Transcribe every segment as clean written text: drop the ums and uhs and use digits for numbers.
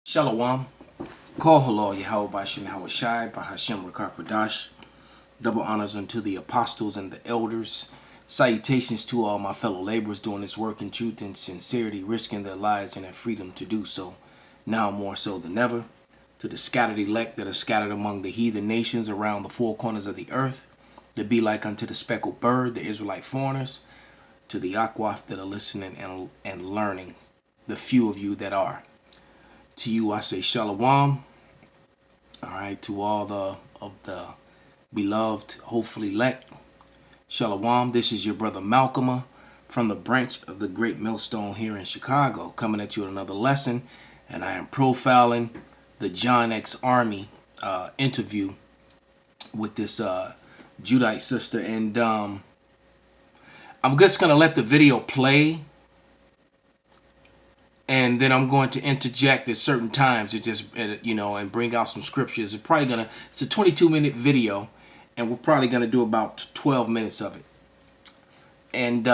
Shalom. Call halal YAHAWAH'S Bahashem Rakakwadash. Double honors unto the apostles and the elders. Salutations to all my fellow laborers doing this work in truth and sincerity, risking their lives and their freedom to do so, now more so than ever. To the scattered elect that are scattered among the heathen nations around the four corners of the earth, to be like unto the speckled bird, the Israelite foreigners. To the Akwaf that are listening and learning, the few of you that are. To you I say shalom. All right, to all of the beloved, hopefully elect, shalom. This is your brother Malcolm from the branch of the Great Millstone here in Chicago, coming at you with another lesson. And I am profiling the John X Army interview with this Judite sister. And I'm just going to let the video play. And then I'm going to interject at certain times to just, and bring out some scriptures. It's a 22-minute video, and we're probably going to do about 12 minutes of it. And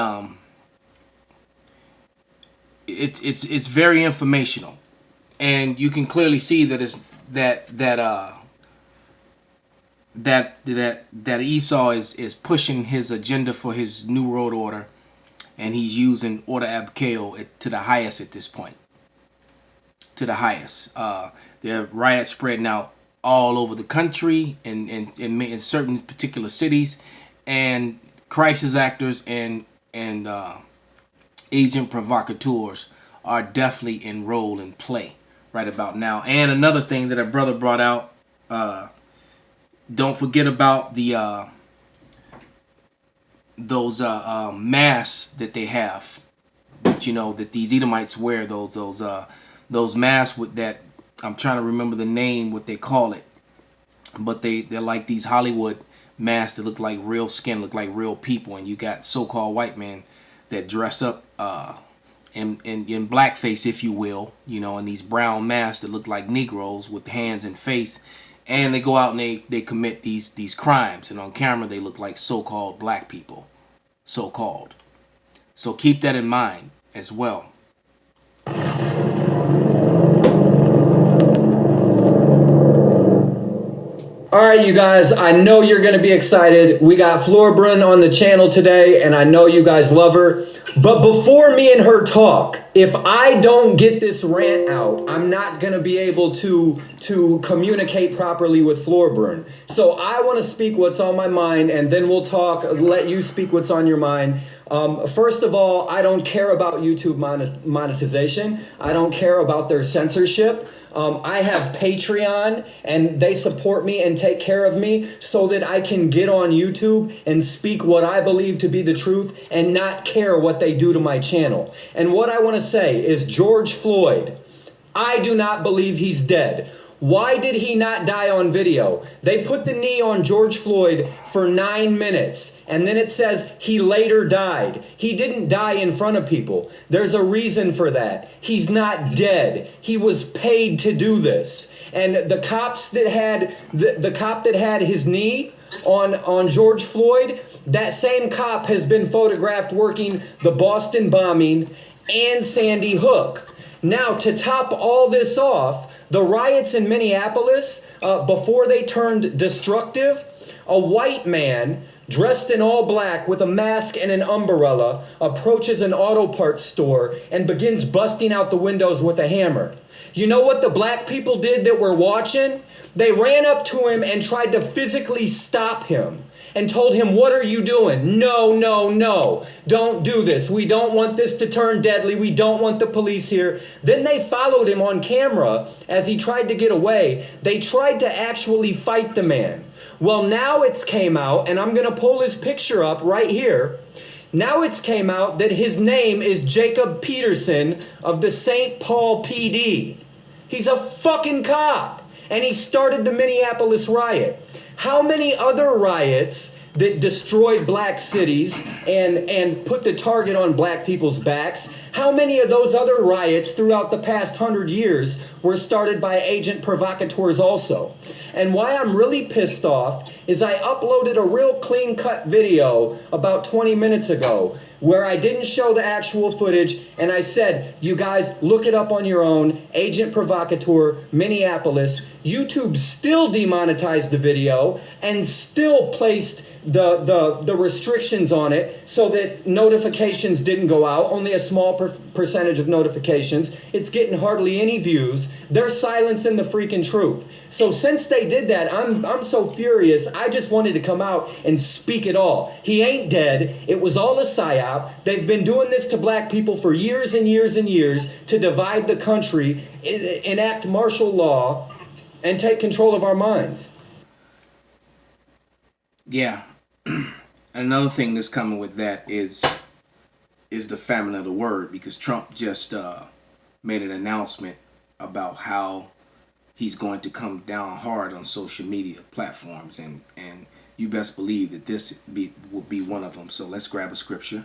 it's very informational, and you can clearly see that it's that Esau is pushing his agenda for his new world order. And he's using order abkeo to the highest at this point. To the highest. There are riots spreading out all over the country and in certain particular cities. And crisis actors and agent provocateurs are definitely enrolled in play right about now. And another thing that a brother brought out, don't forget about the those masks that they have, that that these Edomites wear, those masks with that, I'm trying to remember the name, what they call it, but they're like these Hollywood masks that look like real skin, look like real people. And you got so-called white men that dress up in blackface, if you will, in these brown masks that look like Negroes with hands and face. And they go out and they commit these crimes. And on camera, they look like so-called black people. So-called. So keep that in mind as well. All right, you guys, I know you're going to be excited. We got Florbrun on the channel today, and I know you guys love her. But before me and her talk, if I don't get this rant out, I'm not going to be able to communicate properly with Florbrun. So I want to speak what's on my mind, and then we'll talk, let you speak what's on your mind. First of all, I don't care about YouTube monetization. I don't care about their censorship. I have Patreon, and they support me and take care of me so that I can get on YouTube and speak what I believe to be the truth and not care what they do to my channel. And what I want to say is George Floyd, I do not believe he's dead. Why did he not die on video? They put the knee on George Floyd for 9 minutes, and then it says he later died. He didn't die in front of people. There's a reason for that. He's not dead. He was paid to do this. And the cops that had the cop that had his knee on George Floyd, that same cop has been photographed working the Boston bombing and Sandy Hook. Now, to top all this off, the riots in Minneapolis, before they turned destructive, a white man dressed in all black with a mask and an umbrella approaches an auto parts store and begins busting out the windows with a hammer. You know what the black people did that were watching? They ran up to him and tried to physically stop him and told him, "What are you doing? No, no, no. Don't do this. We don't want this to turn deadly. We don't want the police here." Then they followed him on camera as he tried to get away. They tried to actually fight the man. Well, now it's came out, and I'm going to pull his picture up right here. Now it's came out that his name is Jacob Peterson of the St. Paul PD. He's a fucking cop, and he started the Minneapolis riot. How many other riots that destroyed black cities and put the target on black people's backs, how many of those other riots throughout the past 100 years were started by agent provocateurs also? And why I'm really pissed off is I uploaded a real clean-cut video about 20 minutes ago where I didn't show the actual footage, and I said, you guys look it up on your own, Agent Provocateur, Minneapolis. YouTube still demonetized the video and still placed the restrictions on it so that notifications didn't go out, only a small percentage of notifications. It's getting hardly any views. They're silencing the freaking truth. So since they did that, I'm so furious. I just wanted to come out and speak it all. He ain't dead. It was all a psyop. They've been doing this to black people for years and years and years to divide the country, enact martial law, and take control of our minds. Yeah. Another thing that's coming with that is the famine of the word, because Trump just made an announcement about how he's going to come down hard on social media platforms, and you best believe that this will be one of them. So let's grab a scripture.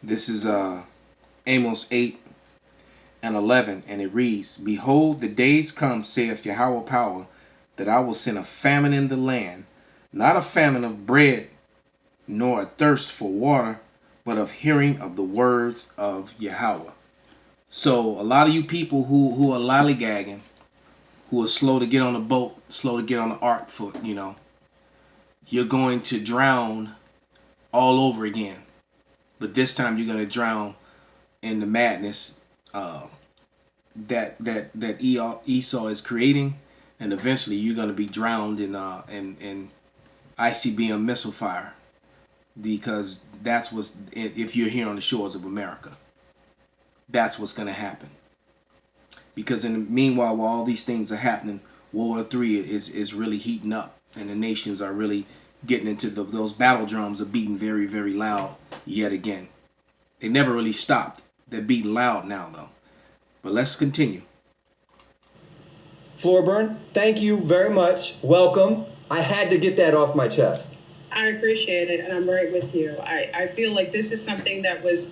This is Amos 8:11, and it reads, Behold, the days come, saith Yahweh power, that I will send a famine in the land, not a famine of bread, nor a thirst for water, but of hearing of the words of Yahweh. So a lot of you people who are lollygagging, who are slow to get on a boat, slow to get on the ark for, you're going to drown all over again. But this time you're going to drown in the madness that Esau is creating, and eventually you're going to be drowned in ICBM missile fire, because that's what's, if you're here on the shores of America, that's what's going to happen. Because in the meanwhile, while all these things are happening, World War III is really heating up, and the nations are really getting into those battle drums are beating very, very loud yet again. They never really stopped. They're beating loud now, though. But let's continue. Floorburn, thank you very much. Welcome. I had to get that off my chest. I appreciate it, and I'm right with you. I feel like this is something that was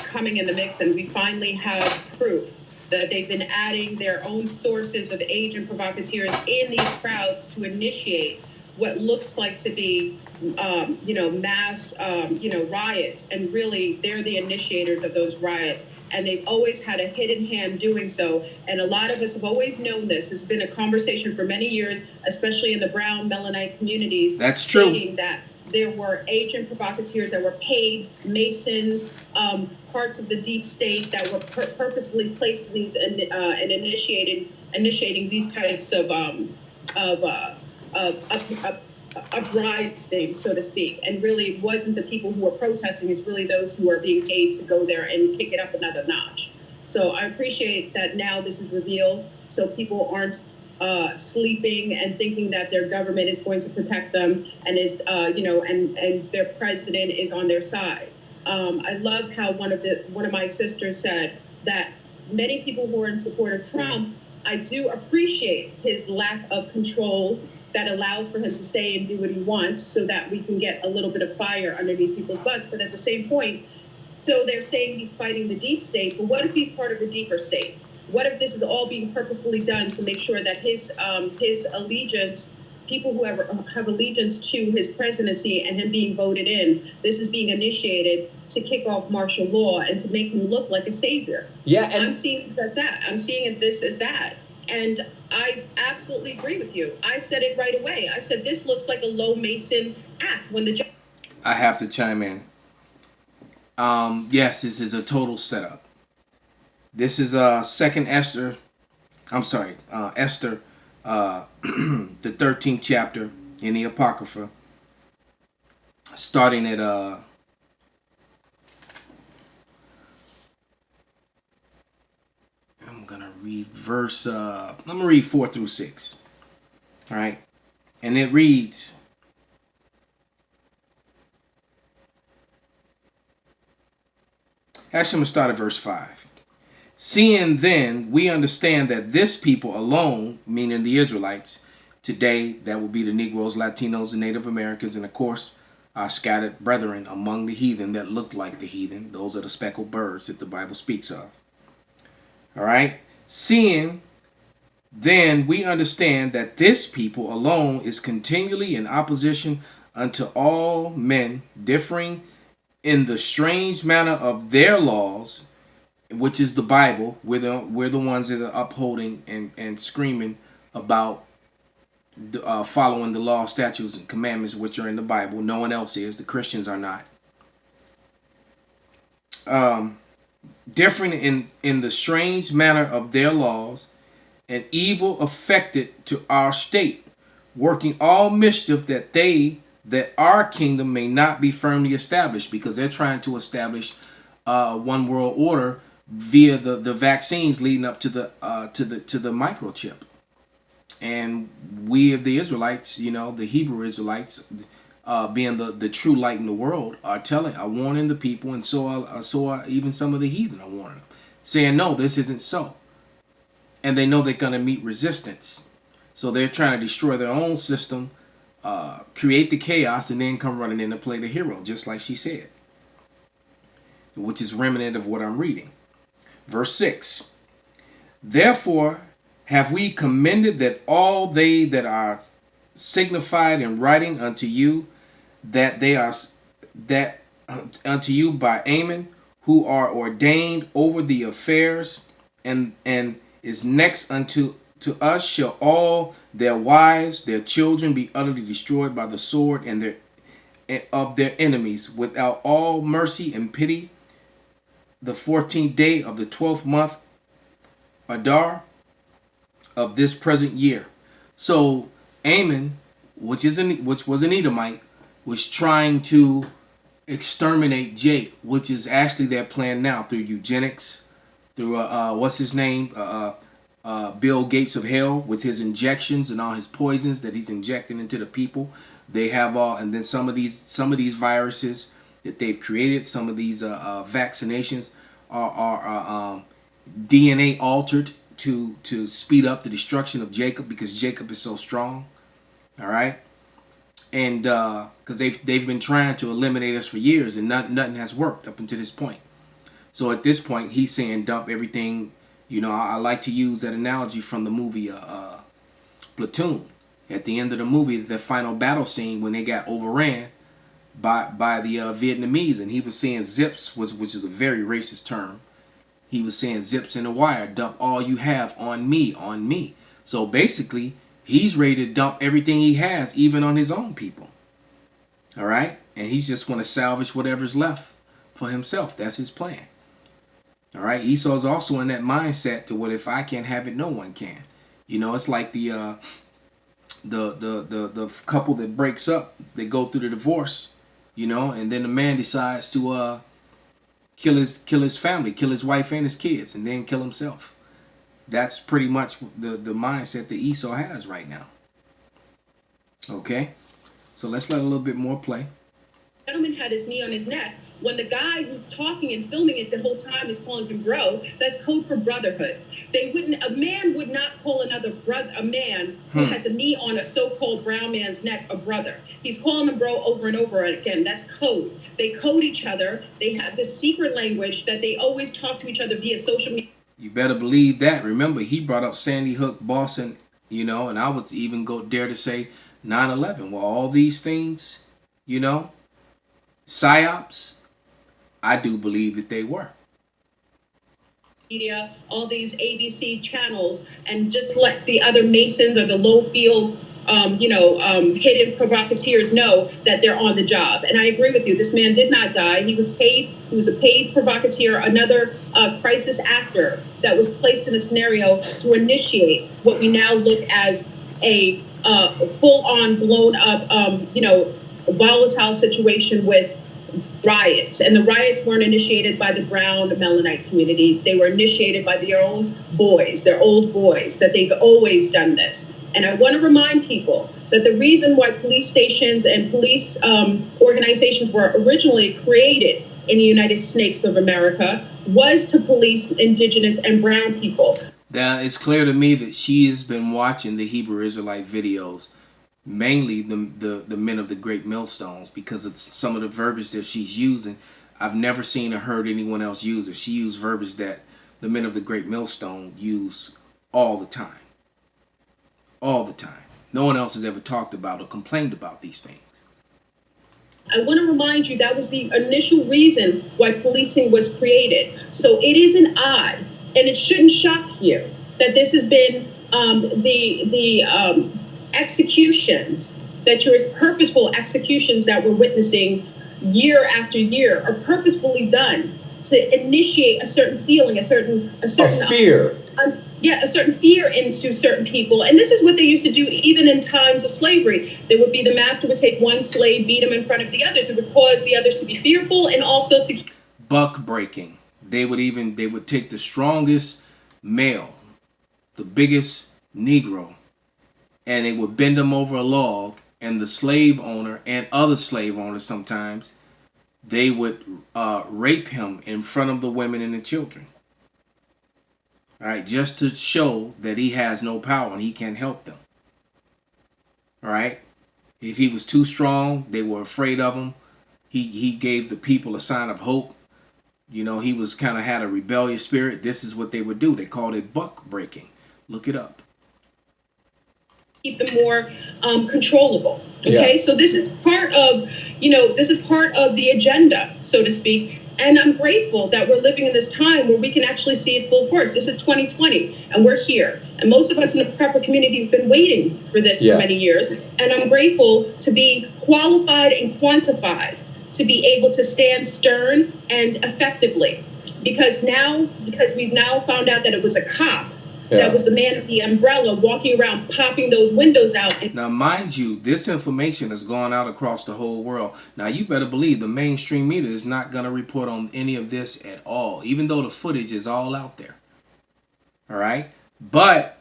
coming in the mix, and we finally have proof that they've been adding their own sources of agent provocateurs in these crowds to initiate what looks like to be, mass, riots. And really, they're the initiators of those riots. And they've always had a hidden hand doing so. And a lot of us have always known this. This has been a conversation for many years, especially in the brown Melaninite communities. That's true. Stating that there were agent provocateurs that were paid, Masons, parts of the deep state that were purposefully placed in these and initiating these types of uprising, so to speak. And really, it wasn't the people who were protesting, it's really those who are being paid to go there and kick it up another notch. So I appreciate that now this is revealed, so people aren't sleeping and thinking that their government is going to protect them and is, and their president is on their side. I love how one of my sisters said that many people who are in support of Trump, I do appreciate his lack of control that allows for him to say and do what he wants so that we can get a little bit of fire underneath people's butts. But at the same point, so they're saying he's fighting the deep state, but what if he's part of a deeper state? What if this is all being purposefully done to make sure that his allegiance, people who have allegiance to his presidency and him being voted in, this is being initiated to kick off martial law and to make him look like a savior? Yeah, and I'm seeing this as that. I'm seeing this as that. And I absolutely agree with you. I said it right away. I said, this looks like a low Mason act when the judge. I have to chime in. Yes, this is a total setup. This is Second Esther. I'm sorry, Esther, the 13th chapter in the Apocrypha, starting at I'm gonna read verse. I'm gonna read 4 through 6. All right, and it reads. Actually, I'm going to start at verse 5. Seeing then, we understand that this people alone, meaning the Israelites, today, that will be the Negroes, Latinos, and Native Americans, and of course, our scattered brethren among the heathen that look like the heathen. Those are the speckled birds that the Bible speaks of. All right. Seeing, then we understand that this people alone is continually in opposition unto all men, differing in the strange manner of their laws, which is the Bible. We're the ones that are upholding and screaming about following the law, statutes, and commandments which are in the Bible. No one else is. The Christians are not. Differing in the strange manner of their laws, and evil affected to our state, working all mischief that our kingdom may not be firmly established, because they're trying to establish one world order via the vaccines leading up to the microchip. And we of the Israelites, the Hebrew Israelites, being the true light in the world, are warning the people, and so are even some of the heathen are warning them, saying, no, this isn't so. And they know they're going to meet resistance. So they're trying to destroy their own system, create the chaos, and then come running in to play the hero, just like she said, which is remnant of what I'm reading. Verse 6. Therefore have we commended that all they that are signified in writing unto you, that unto you by Amen, who are ordained over the affairs, and is next unto us, shall all their wives, their children be utterly destroyed by the sword and of their enemies, without all mercy and pity, the 14th day of the 12th month, Adar, of this present year. So Ammon, which was an Edomite, was trying to exterminate Jake, which is actually their plan now, through eugenics, through what's his name, Bill Gates of hell, with his injections and all his poisons that he's injecting into the people. They have all, and then some of these viruses that they've created, some of these vaccinations are DNA altered to speed up the destruction of Jacob, because Jacob is so strong. All right. And because they've been trying to eliminate us for years, and nothing has worked up until this point. So at this point, he's saying dump everything. I like to use that analogy from the movie Platoon. At the end of the movie, the final battle scene, when they got overran by the Vietnamese, and he was saying zips, which is a very racist term. He was saying zips in the wire, dump all you have on me. So basically, he's ready to dump everything he has, even on his own people. All right? And he's just want to salvage whatever's left for himself. That's his plan. All right? Esau's also in that mindset to, what if I can't have it, no one can. It's like the couple that breaks up, they go through the divorce, and then the man decides to kill his family, kill his wife and his kids, and then kill himself. That's pretty much the mindset that Esau has right now. Okay, so let's let a little bit more play. The gentleman had his knee on his neck. When the guy who's talking and filming it the whole time is calling him bro, that's code for brotherhood. A man would not call a man who has a knee on a so-called brown man's neck a brother. He's calling him bro over and over again. That's code. They code each other. They have this secret language that they always talk to each other via social media. You better believe that. Remember, he brought up Sandy Hook, Boston, and I would even dare to say 9/11. Well, all these things, psyops, I do believe that they were. Media, all these ABC channels, and just let the other Masons or the low field, hidden provocateurs know that they're on the job. And I agree with you. This man did not die. He was paid. He was a paid provocateur, another crisis actor that was placed in a scenario to initiate what we now look as a full-on, blown-up, volatile situation with riots. And the riots weren't initiated by the brown Mennonite community. They were initiated by their own boys, their old boys, that they've always done this. And I want to remind people that the reason why police stations and police organizations were originally created in the United States of America was to police indigenous and brown people. Now, it's clear to me that she has been watching the Hebrew Israelite videos, mainly the men of the great millstones, because of some of the verbiage that she's using. I've never seen or heard anyone else use it. She used verbiage that the men of the Great Millstone use all the time. All the time. No one else has ever talked about or complained about these things. I want to remind you that was the initial reason why policing was created. So it isn't odd, and it shouldn't shock you that this has been the executions, that your purposeful executions that we're witnessing year after year are purposefully done to initiate a certain feeling, a certain fear. A certain fear into certain people. And this is what they used to do even in times of slavery. There would be the master would take one slave, beat him in front of the others. It would cause the others to be fearful and also to... Buck breaking. They would take the strongest male, the biggest Negro, and they would bend him over a log, and the slave owner and other slave owners sometimes, they would rape him in front of the women and the children. All right, just to show that he has no power and he can't help them. All right, if he was too strong, they were afraid of him. He gave the people a sign of hope. You know, he was kind of had a rebellious spirit. This is what they would do. They called it buck breaking. Look it up. Keep them more controllable. Okay, so this is part of, this is part of the agenda, so to speak. And I'm grateful that we're living in this time where we can actually see it full force. This is 2020, and we're here. And most of us in the prepper community have been waiting for this for many years. And I'm grateful to be qualified and quantified, to be able to stand stern and effectively. Because we've now found out that it was a cop that was the man of the umbrella walking around popping those windows out. Now, mind you, this information has gone out across the whole world. Now, you better believe the mainstream media is not going to report on any of this at all, even though the footage is all out there. All right? But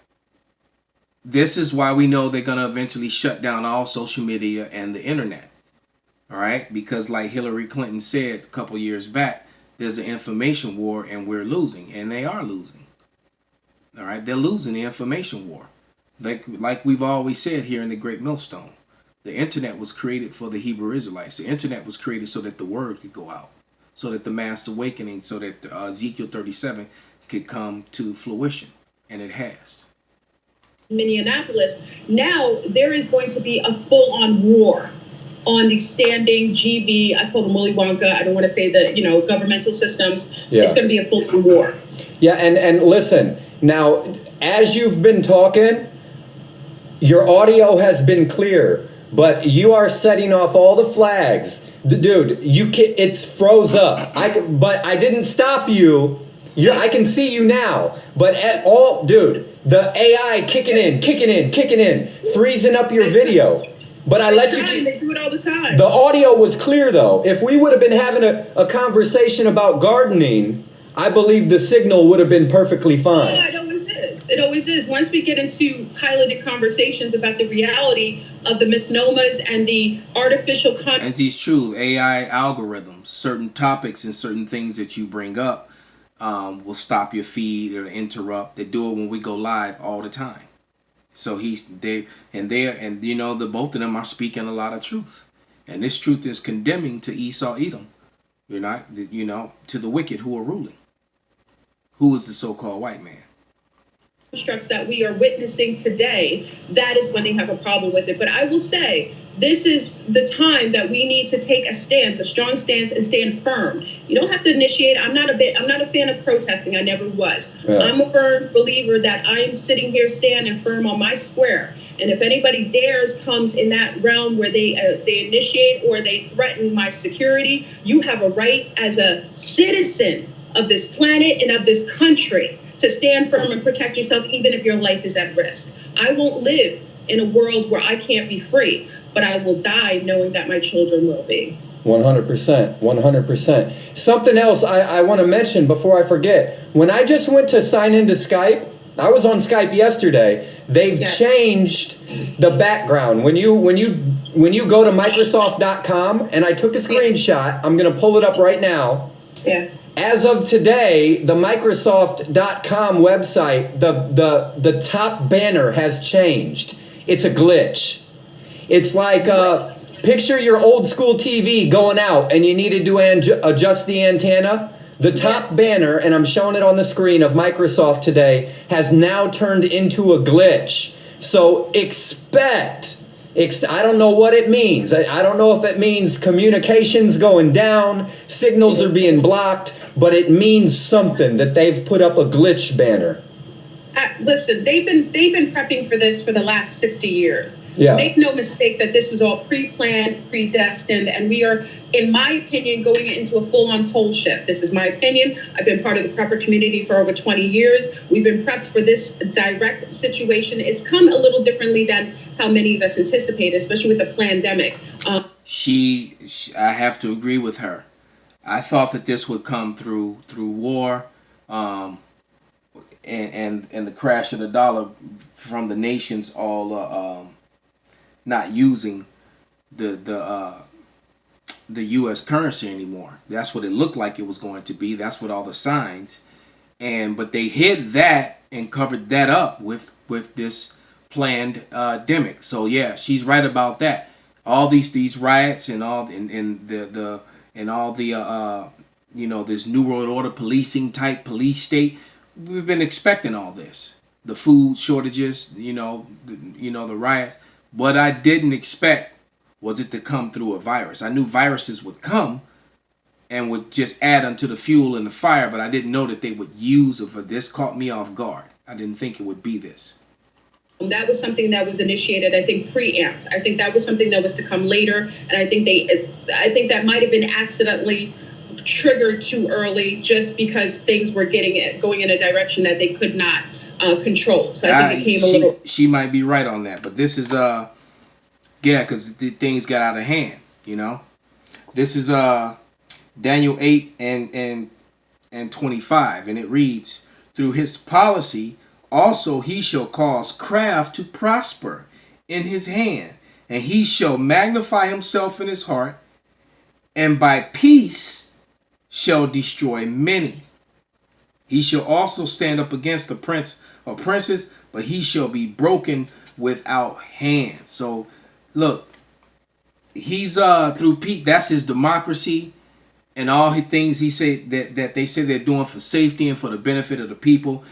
this is why we know they're going to eventually shut down all social media and the internet. All right? Because like Hillary Clinton said a couple years back, there's an information war and we're losing, and they are losing. All right, they're losing the information war. Like we've always said here in the Great Millstone, the internet was created for the Hebrew Israelites. The internet was created so that the word could go out, so that the mass awakening, so that Ezekiel 37 could come to fruition, and it has. Minneapolis, now there is going to be a full-on war on the standing GB, I call them Willy Wonka, I don't want to say the, governmental systems. It's going to be a full-on war. Yeah, and listen, now, as you've been talking, your audio has been clear, but you are setting off all the flags. Dude, it's froze up. But I didn't stop you. I can see you now. But dude, the AI kicking in, freezing up your video. But I let you. They do it all the time. The audio was clear though. If we would have been having a conversation about gardening, I believe the signal would have been perfectly fine. Oh, it always is. It always is. Once we get into piloted conversations about the reality of the misnomers and the artificial content. And these true AI algorithms, certain topics and certain things that you bring up will stop your feed or interrupt. They do it when we go live all the time. So the both of them are speaking a lot of truth. And this truth is condemning to Esau, Edom. To the wicked who are ruling. Who is the so-called white man? Constructs that we are witnessing today, that is when they have a problem with it. But I will say, this is the time that we need to take a stance, a strong stance, and stand firm. You don't have to initiate. I'm not a fan of protesting. I never was. Yeah. I'm a firm believer that I'm sitting here standing firm on my square. And if anybody comes in that realm where they initiate or they threaten my security, you have a right as a citizen of this planet and of this country to stand firm and protect yourself, even if your life is at risk. I won't live in a world where I can't be free, but I will die knowing that my children will be. 100%, 100%. Something else I want to mention before I forget. When I just went to sign into Skype, I was on Skype yesterday. They've changed the background. When you go to Microsoft.com, and I took a screenshot, I'm going to pull it up right now. Yeah. As of today, the Microsoft.com website, the top banner has changed. It's a glitch. It's like picture your old school TV going out and you needed to adjust the antenna. The top banner, and I'm showing it on the screen, of Microsoft today has now turned into a glitch. So I don't know what it means. I don't know if it means communications going down, signals are being blocked, but it means something that they've put up a glitch banner. Listen, they've been prepping for this for the last 60 years. Yeah. Make no mistake that this was all pre-planned, predestined, and we are, in my opinion, going into a full-on pole shift. This is my opinion. I've been part of the prepper community for over 20 years. We've been prepped for this direct situation. It's come a little differently than how many of us anticipated, especially with the pandemic. I have to agree with her. I thought that this would come through war, and the crash of the dollar from the nations all not using the U.S. currency anymore. That's what it looked like it was going to be. That's what all the signs, but they hid that and covered that up with this planned demic. So yeah, she's right about that. All these riots and all all the this New World Order policing type police state. We've been expecting all this. The food shortages, the riots. What I didn't expect was it to come through a virus. I knew viruses would come and would just add unto the fuel in the fire, but I didn't know that they would use it. For this caught me off guard. I didn't think it would be this. That was something that was initiated, I think, preempt. I think that was something that was to come later, and I think that might have been accidentally triggered too early, just because things were going in a direction that they could not control. So I think it came a little. She might be right on that, but this is because things got out of hand. This is Daniel 8 and 25, and it reads, "Through his policy also he shall cause craft to prosper in his hand, and he shall magnify himself in his heart, and by peace shall destroy many. He shall also stand up against the prince or princes, but he shall be broken without hands." So look, he's through Pete, that's his democracy and all his things he said that they say they're doing for safety and for the benefit of the people.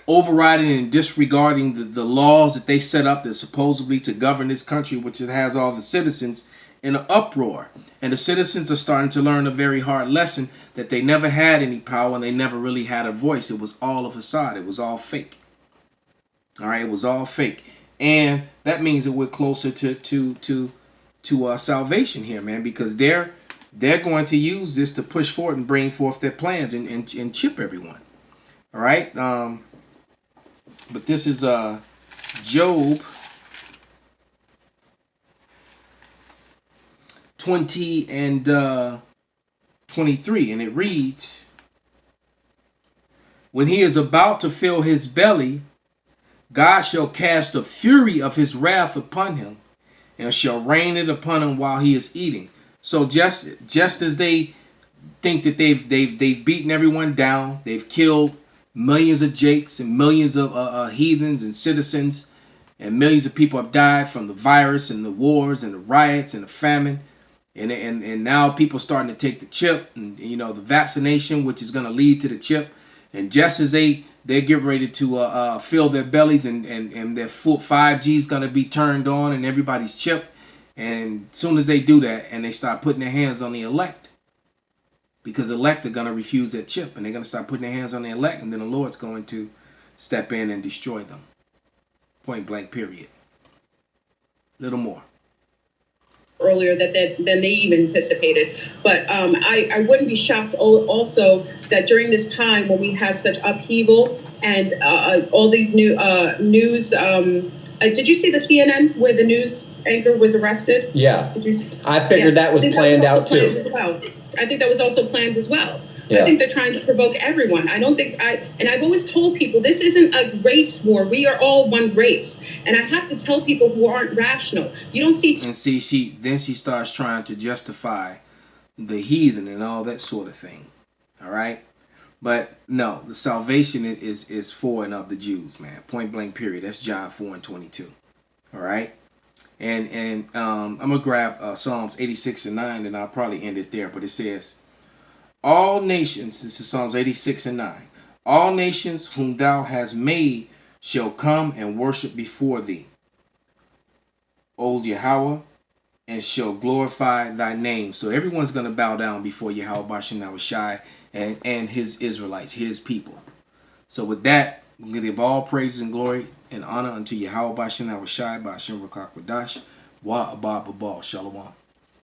Overriding and disregarding the laws that they set up that supposedly to govern this country, which it has all the citizens in an uproar. And the citizens are starting to learn a very hard lesson that they never had any power and they never really had a voice. It was all a facade. It was all fake. All right, it was all fake. And that means that we're closer to salvation here, man, because they're going to use this to push forward and bring forth their plans and chip everyone. All right. But this is Job 20 and 23, and it reads, "When he is about to fill his belly, God shall cast the fury of his wrath upon him, and shall rain it upon him while he is eating." So just as they think that they've beaten everyone down, they've killed millions of Jakes and millions of heathens and citizens, and millions of people have died from the virus and the wars and the riots and the famine. And now people starting to take the chip and the vaccination, which is going to lead to the chip. And just as they're getting ready to fill their bellies and their full 5G is going to be turned on and everybody's chipped. And as soon as they do that and they start putting their hands on the elect, because elect are going to refuse that chip and they're going to start putting their hands on the elect, and then the Lord's going to step in and destroy them. Point blank, period. Little more. Earlier than they even anticipated. But I wouldn't be shocked also that during this time when we have such upheaval and all these new news, did you see the CNN where the news anchor was arrested? Yeah. Did you see? I figured that was planned out too. I think that was also planned as well. Yeah. I think they're trying to provoke everyone. And I've always told people this isn't a race war. We are all one race. And I have to tell people who aren't rational. You don't see. And see, she starts trying to justify the heathen and all that sort of thing. All right. But no, the salvation is for and of the Jews, man. Point blank, period. That's John 4 and 22. All right. And I'm gonna grab Psalms 86 and 9, and I'll probably end it there. But it says, All nations, this is Psalms 86 and 9. All nations whom thou hast made shall come and worship before thee, O Yahweh, and shall glorify thy name. So everyone's going to bow down before Yahweh Bashem Yahushai and his Israelites, his people. So with that, we give all praise and glory and honor unto Yahweh Bashem Yahushai, Bashem Rakakwadash, Wa Abba Babal. Shalom.